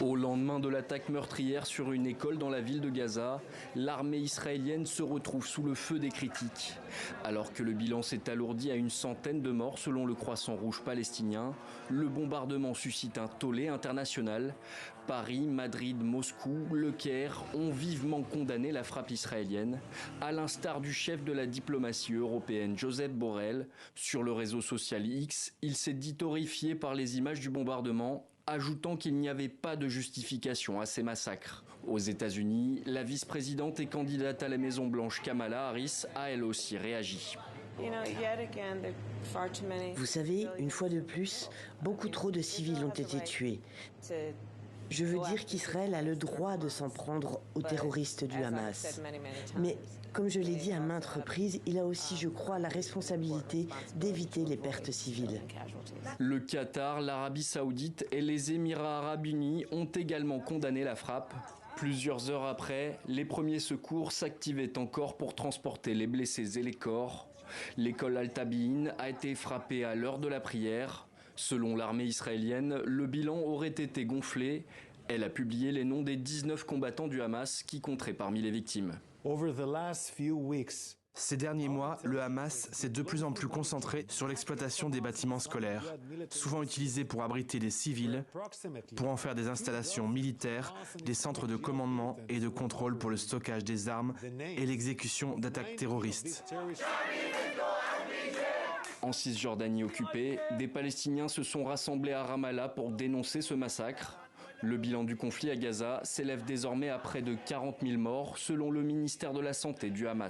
Au lendemain de l'attaque meurtrière sur une école dans la ville de Gaza, l'armée israélienne se retrouve sous le feu des critiques. Alors que le bilan s'est alourdi à une centaine de morts selon le Croissant Rouge palestinien, le bombardement suscite un tollé international. Paris, Madrid, Moscou, Le Caire ont vivement condamné la frappe israélienne, à l'instar du chef de la diplomatie européenne Josep Borrell. Sur le réseau social X, il s'est dit horrifié par les images du bombardement, ajoutant qu'il n'y avait pas de justification à ces massacres. Aux États-Unis, la vice-présidente et candidate à la Maison-Blanche Kamala Harris a elle aussi réagi. Vous savez, une fois de plus, beaucoup trop de civils ont été tués. Je veux dire qu'Israël a le droit de s'en prendre aux terroristes du Hamas. Mais, comme je l'ai dit à maintes reprises, il a aussi, je crois, la responsabilité d'éviter les pertes civiles. Le Qatar, l'Arabie Saoudite et les Émirats Arabes Unis ont également condamné la frappe. Plusieurs heures après, les premiers secours s'activaient encore pour transporter les blessés et les corps. L'école Al-Tabi'in a été frappée à l'heure de la prière. Selon l'armée israélienne, le bilan aurait été gonflé. Elle a publié les noms des 19 combattants du Hamas qui compteraient parmi les victimes. Ces derniers mois, le Hamas s'est de plus en plus concentré sur l'exploitation des bâtiments scolaires, souvent utilisés pour abriter des civils, pour en faire des installations militaires, des centres de commandement et de contrôle pour le stockage des armes et l'exécution d'attaques terroristes. En Cisjordanie occupée, des Palestiniens se sont rassemblés à Ramallah pour dénoncer ce massacre. Le bilan du conflit à Gaza s'élève désormais à près de 40 000 morts, selon le ministère de la Santé du Hamas.